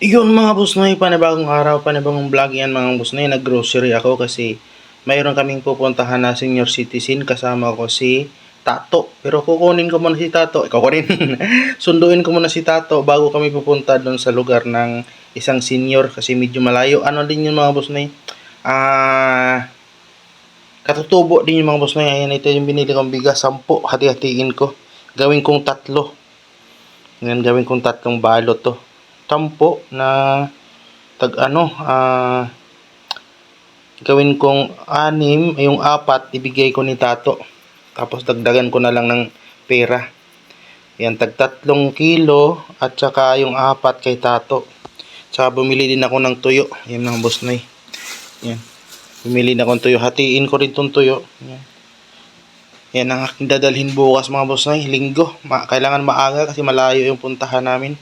Yun mga boss noy, panibagong araw, panibagong vlog yan mga boss noy. Nag-grocery ako kasi mayroon kaming pupuntahan na senior citizen. Kasama ko si Tato. Pero kukunin ko muna si Tato. Kukunin. Sunduin ko muna si Tato bago kami pupunta doon sa lugar ng isang senior kasi medyo malayo. Ano din yun mga boss noy? Katutubo din yung mga boss noy. Ayan, ito yung binili kong bigas. 10. Hati-hatiin ko. Gawin kong 3. Ngayon gawin kong 3 balot to. 10 na gawin kong 6, yung 4 ibigay ko ni Tato. Tapos dagdagan ko na lang ng pera. Yan, tag 3 kilo at saka yung 4 kay Tato. Tsaka bumili din ako ng tuyo. Yan mga boss na eh. Yan. Bumili na akong tuyo. Hatiin ko rin tong tuyo. Yan. Yan ang aking dadalhin bukas mga boss na eh. Linggo. Kailangan maaga kasi malayo yung puntahan namin.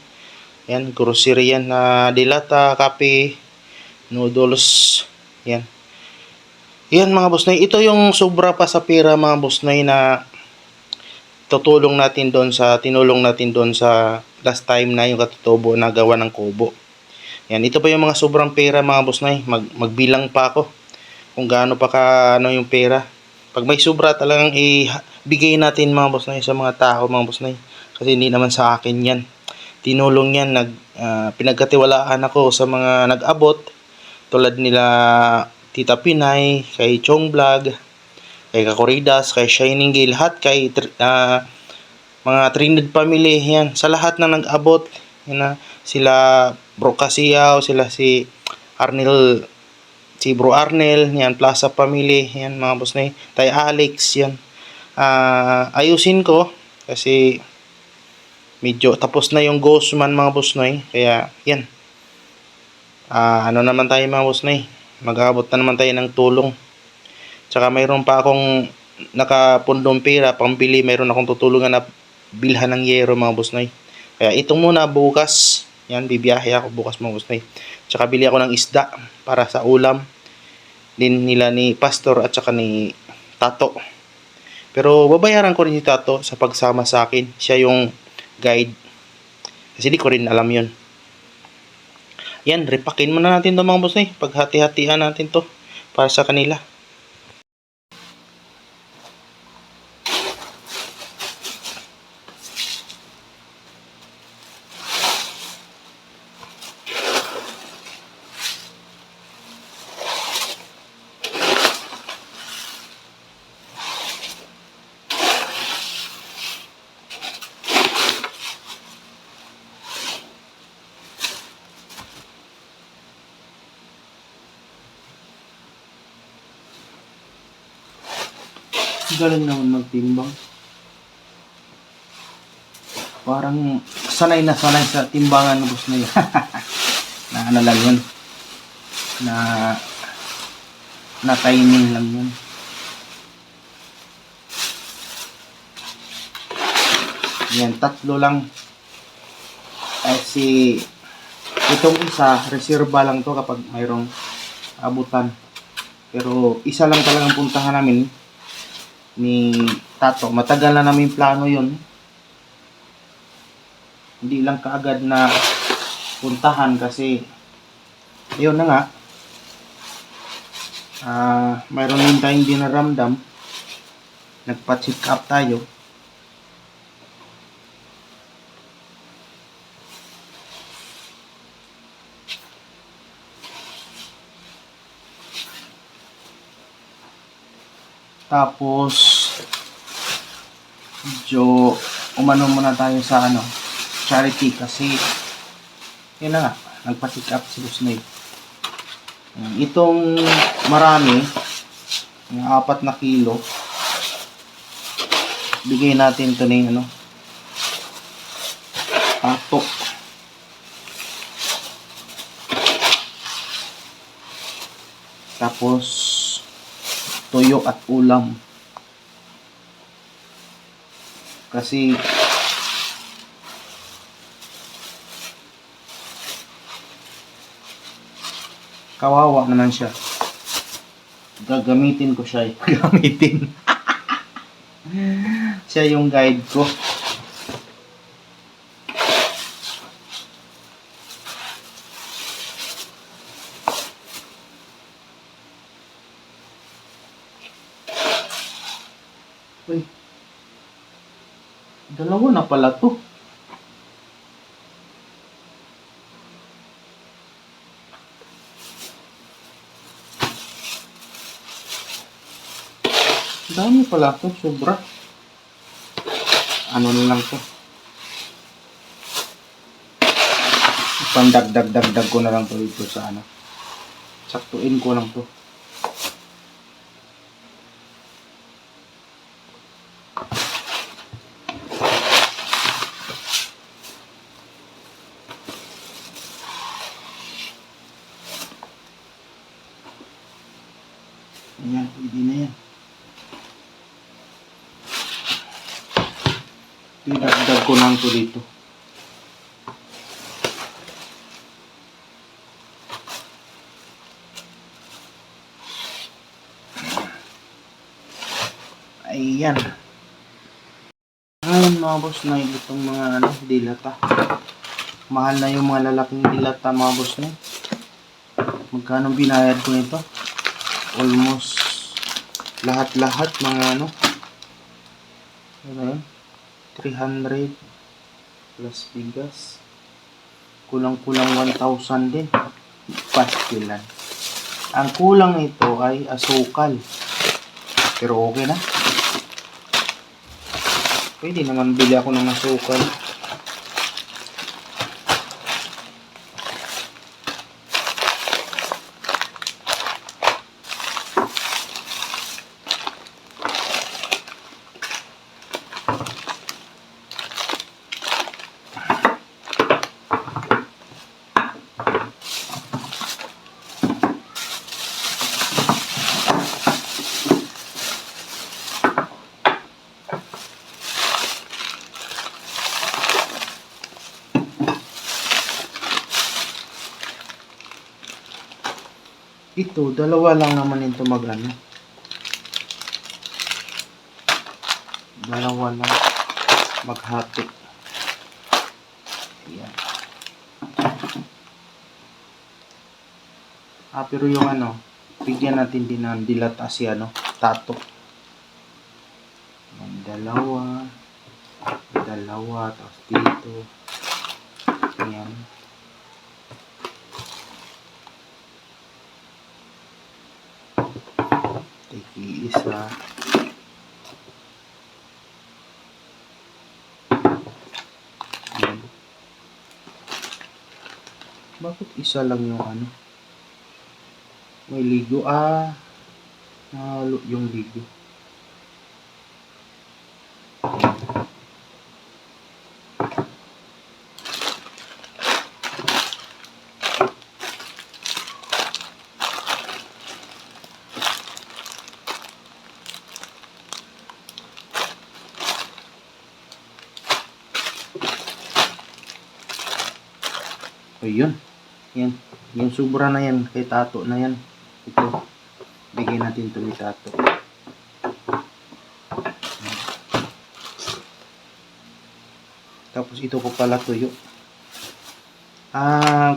Yan, grocery yan na dilata, kape, noodles. Yan. Yan mga boss na ito yung sobra pa sa pera mga boss na tinulong natin doon sa last time na yung katutubo na gawa ng kubo. Yan, ito pa yung mga sobrang pera mga boss na magbilang pa ako kung gaano pa yung pera. Pag may sobra talagang ibigay natin mga boss na sa mga tao mga boss na kasi hindi naman sa akin yan. Tinulong yan, pinagkatiwalaan ako sa mga nag-abot tulad nila Tita Pinay, kay Chong Vlog, kay Kakoridas, kay Shining Gale, lahat kay mga Trinidad family yan. Sa lahat na nag-abot, yan, sila Bro Casiao, sila si Arnel, si Bro Arnel, yan, Plaza family, yan mga boss na Tay Alex, yan. Ayusin ko kasi medyo tapos na yung Guzman mga boss na kaya yan. Ano naman tayo mga boss na mag-aabot na naman tayo ng tulong. Tsaka mayroon pa akong nakapundong pera pambili, mayroon akong tutulungan na bilhan ng yero mga boss na kaya itong muna bukas. Yan, bibiyahe ako bukas mga boss na Tsaka bili ako ng isda para sa ulam din nila ni Pastor at saka ni Tato. Pero babayaran ko rin si Tato sa pagsama sa akin. Siya yung guide. Kasi di ko rin alam yun. Yan, repakin muna natin to mga boss na paghati-hatian natin to para sa kanila. Galing naman magtimbang. Parang sanay na sanay sa timbangan ng boss na yun. Na ano lang yun. Na timing lang yun. Yan, 3 lang. Kasi itong isa, reserva lang to kapag mayroong abutan. Pero isa lang talagang puntahan namin ni Tato. Matagal na namin plano yun. Hindi lang kaagad na puntahan kasi yun na nga. Mayroon din tayong dinaramdam. Nagpa-check up tayo. Tapos medyo umano muna tayo sa charity kasi yun na nga, nagpa-check up si Busnay. Itong marami, yung 4 na kilo, bigay natin ito ng Tato. Tapos tuyo at ulam. Kasi kawawa naman siya. Gagamitin ko siya. Gagamitin. Siya yung guide ko. Dalawa na pala to. Dami pala to, sobra. Ano na lang to. Pandagdag ko na lang to dito sa ano. Saktuin ko lang to. Ayan, pwede na yan. Pinagdag ko lang to dito. Ayan. Ngayon mga boss na itong mga dilata. Mahal na yung mga lalaking dilata mga boss na. Magkano binayad ko nito? Almost lahat-lahat mga ano yun, 300 plus bigas. Kulang-kulang 1,000 din. Pastilan. Ang kulang ito ay asukal. Pero okay na. Pwede naman bili ako ng asukal. Ito, dalawa lang naman ito mag-ano. Dalawa lang maghati. Ayan. Pero yung bigyan natin din ng dilata si tato. Ayan, dalawa, tapos dito. Ayan. Tiki isa. Ayan. Bakit isa lang yung may ligo? Nahalo yung ligo. Ayun. Yan. Yung sobra na yan. Kay tato na yan. Ito. Bigay natin ito ni tato. Tapos ito ko pala tuyo.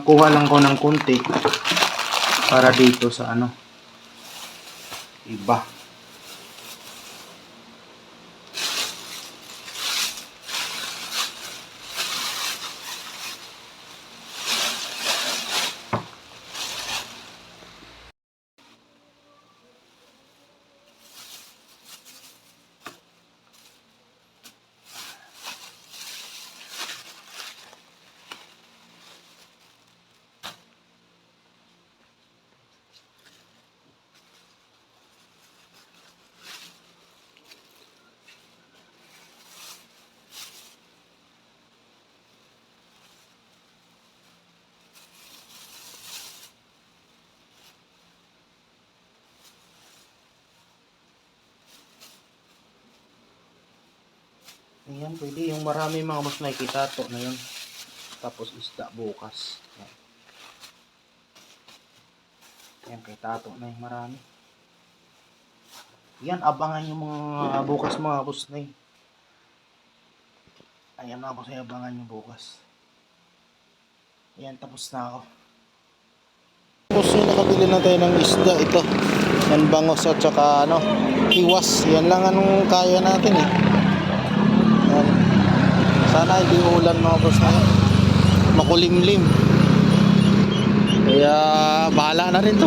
Kuha lang ko ng konti. Para dito sa iba. Ayan, pwede. Yung marami mga mas nakikitato na yun. Tapos isda bukas. Ayan. Ayan, kay tato na yung marami. Ayan, abangan yung mga bukas mga boss na yun. Ayan mga boss, abangan yung bukas. Ayan, tapos na ako. Tapos yun, nakabili na tayo ng isda. Ito, yan bangos at saka iwas. Yan lang anong kaya natin eh. Yan. sana hindi ulan mga boss na yun. Makulimlim. Kaya bahala na rin to.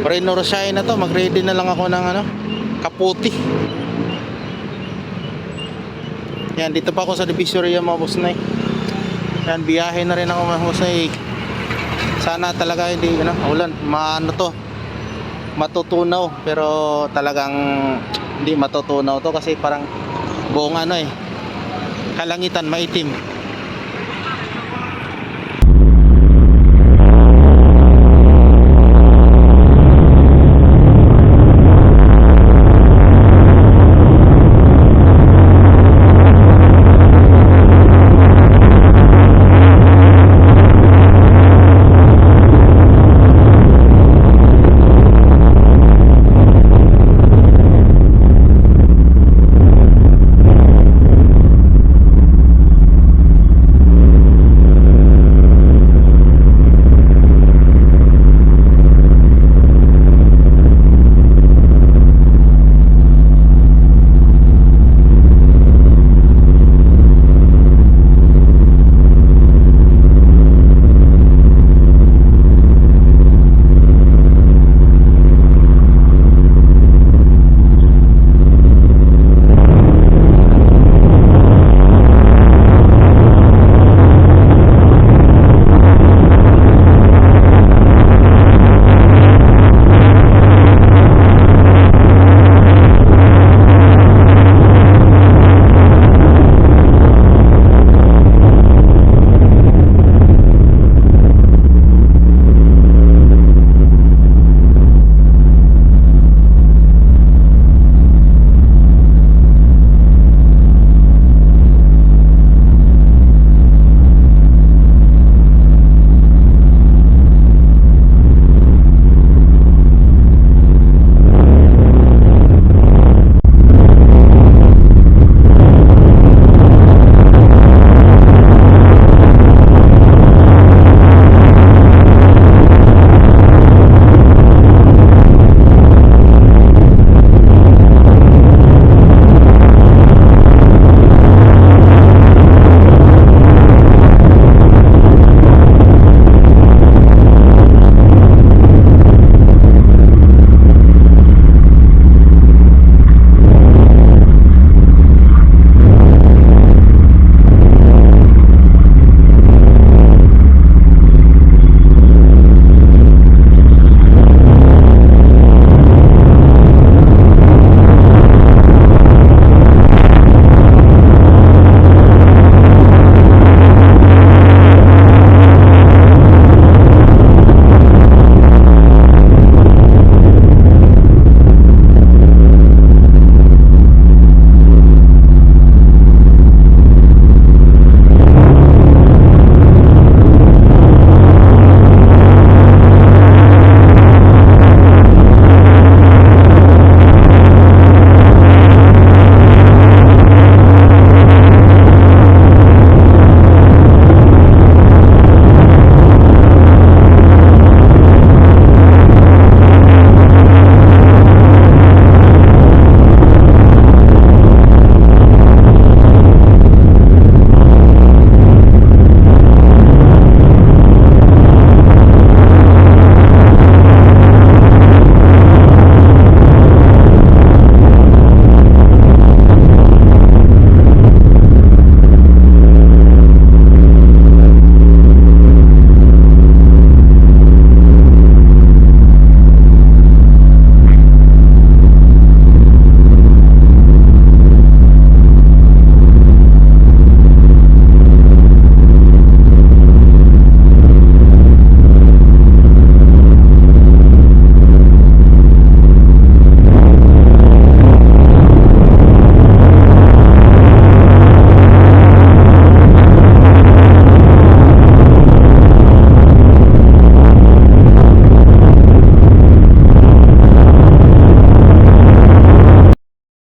Rain or shine na to. Mag-ready na lang ako ng kaputi. Yan, dito pa ako sa Divisoria mga boss na. Yan, biyahe na rin ako mga boss na. Sana talaga hindi ulan. Matutunaw. Pero talagang hindi matutunaw to kasi parang buong kalangitan maitim.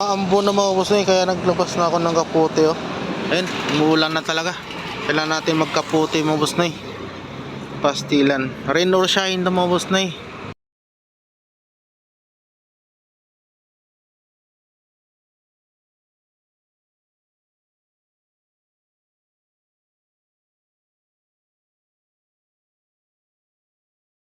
Maambo na mga boss kaya naglabas na ako ng kapote Ayun, umuulan na talaga. Kailangan natin magkapote mga boss pastilan. Rain or shine na mga boss